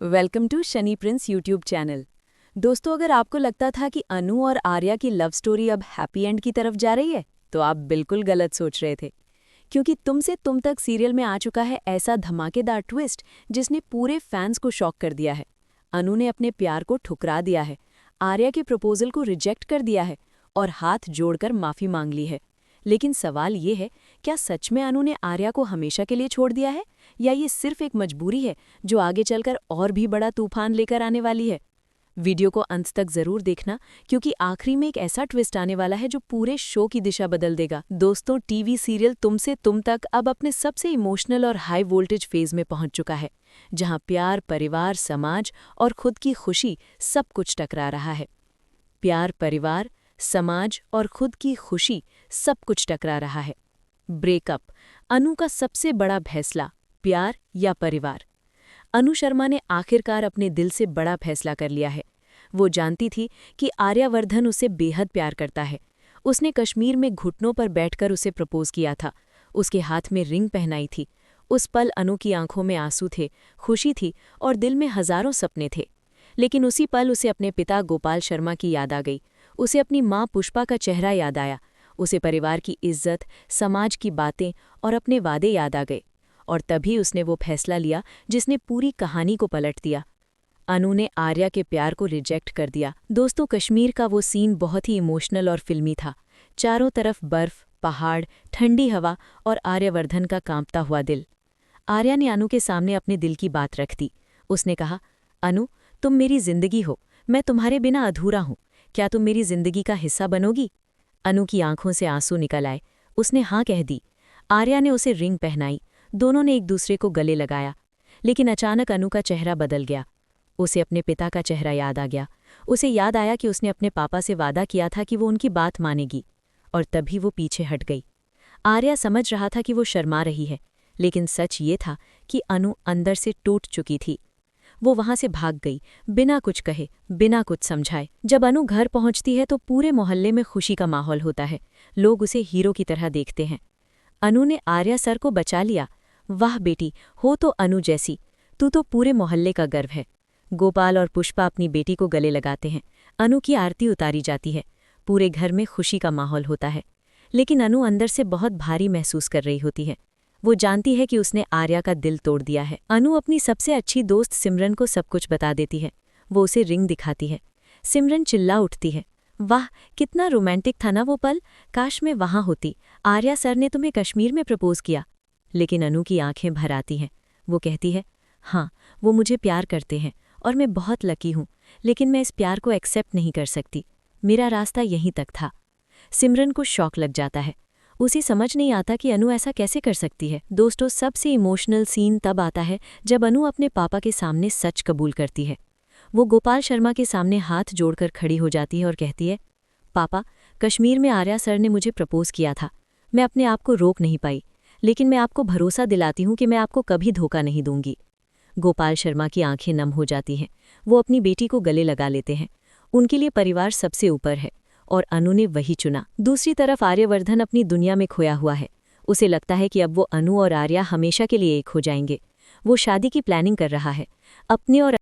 Welcome to Shani Prince YouTube channel. दोस्तों, अगर आपको लगता था कि अनु और आर्या की लव स्टोरी अब हैप्पी एंड की तरफ जा रही है तो आप बिल्कुल गलत सोच रहे थे, क्योंकि तुमसे तुम तक सीरियल में आ चुका है ऐसा धमाकेदार ट्विस्ट जिसने पूरे फैंस को शॉक कर दिया है। अनु ने अपने प्यार को ठुकरा दिया है, आर्या के प्रपोजल को रिजेक्ट कर दिया है और हाथ जोड़कर माफी मांग ली है। लेकिन सवाल ये है, क्या सच में अनु ने आर्या को हमेशा के लिए छोड़ दिया है, या ये सिर्फ एक मजबूरी है जो आगे चलकर और भी बड़ा तूफान लेकर आने वाली है। वीडियो को अंत तक जरूर देखना, क्योंकि आखिरी में एक ऐसा ट्विस्ट आने वाला है जो पूरे शो की दिशा बदल देगा। दोस्तों, टीवी सीरियल तुमसे तुम तक अब अपने सबसे इमोशनल और हाई वोल्टेज फेज में पहुंच चुका है, जहां प्यार, परिवार, समाज और खुद की खुशी सब कुछ टकरा रहा है। प्यार, परिवार, समाज और खुद की खुशी सब कुछ टकरा रहा है। ब्रेकअप, अनु का सबसे बड़ा फैसला, प्यार या परिवार। अनु शर्मा ने आखिरकार अपने दिल से बड़ा फैसला कर लिया है। वो जानती थी कि आर्यवर्धन उसे बेहद प्यार करता है। उसने कश्मीर में घुटनों पर बैठकर उसे प्रपोज किया था, उसके हाथ में रिंग पहनाई थी। उस पल अनु की आंखों में आंसू थे, खुशी थी और दिल में हजारों सपने थे। लेकिन उसी पल उसे अपने पिता गोपाल शर्मा की याद आ गई, उसे अपनी माँ पुष्पा का चेहरा याद आया, उसे परिवार की इज्जत, समाज की बातें और अपने वादे याद आ गए। और तभी उसने वो फैसला लिया जिसने पूरी कहानी को पलट दिया। अनु ने आर्या के प्यार को रिजेक्ट कर दिया। दोस्तों, कश्मीर का वो सीन बहुत ही इमोशनल और फिल्मी था। चारों तरफ बर्फ, पहाड़, ठंडी हवा और आर्यवर्धन का कांपता हुआ दिल। आर्या ने अनु के सामने अपने दिल की बात रख दी। उसने कहा, अनु, तुम मेरी जिंदगी हो, मैं तुम्हारे बिना अधूरा हूँ, क्या तुम मेरी जिंदगी का हिस्सा बनोगी? अनु की आंखों से आंसू निकल आए। उसने हाँ कह दी। आर्या ने उसे रिंग पहनाई, दोनों ने एक दूसरे को गले लगाया। लेकिन अचानक अनु का चेहरा बदल गया। उसे अपने पिता का चेहरा याद आ गया। उसे याद आया कि उसने अपने पापा से वादा किया था कि वो उनकी बात मानेगी, और तभी वो पीछे हट गई। आर्या समझ रहा था कि वो शर्मा रही है, लेकिन सच ये था कि अनु अंदर से टूट चुकी थी। वो वहां से भाग गई, बिना कुछ कहे, बिना कुछ समझाए। जब अनु घर पहुंचती है तो पूरे मोहल्ले में खुशी का माहौल होता है। लोग उसे हीरो की तरह देखते हैं। अनु ने आर्या सर को बचा लिया। वाह बेटी, हो तो अनु जैसी, तू तो पूरे मोहल्ले का गर्व है। गोपाल और पुष्पा अपनी बेटी को गले लगाते हैं। अनु की आरती उतारी जाती है। पूरे घर में खुशी का माहौल होता है। लेकिन अनु अंदर से बहुत भारी महसूस कर रही होती है। वो जानती है कि उसने आर्या का दिल तोड़ दिया है। अनु अपनी सबसे अच्छी दोस्त सिमरन को सब कुछ बता देती है। वो उसे रिंग दिखाती है। सिमरन चिल्ला उठती है, वाह, कितना रोमांटिक था ना वो पल, काश मैं वहां होती। आर्या सर ने तुम्हें कश्मीर में प्रपोज किया। लेकिन अनु की आंखें भर आती हैं। वो कहती है, हाँ, वो मुझे प्यार करते हैं और मैं बहुत लकी हूँ, लेकिन मैं इस प्यार को एक्सेप्ट नहीं कर सकती। मेरा रास्ता यहीं तक था। सिमरन को शौक लग जाता है। उसे समझ नहीं आता कि अनु ऐसा कैसे कर सकती है। दोस्तों, सबसे इमोशनल सीन तब आता है जब अनु अपने पापा के सामने सच कबूल करती है। वो गोपाल शर्मा के सामने हाथ जोड़कर खड़ी हो जाती है और कहती है, पापा, कश्मीर में आर्या सर ने मुझे प्रपोज किया था। मैं अपने आप को रोक नहीं पाई, लेकिन मैं आपको भरोसा दिलाती हूँ कि मैं आपको कभी धोखा नहीं दूंगी। गोपाल शर्मा की आंखें नम हो जाती हैं। वो अपनी बेटी को गले लगा लेते हैं। उनके लिए परिवार सबसे ऊपर है और अनु ने वही चुना। दूसरी तरफ आर्यवर्धन अपनी दुनिया में खोया हुआ है। उसे लगता है कि अब वो अनु और आर्या हमेशा के लिए एक हो जाएंगे। वो शादी की प्लानिंग कर रहा है, अपने और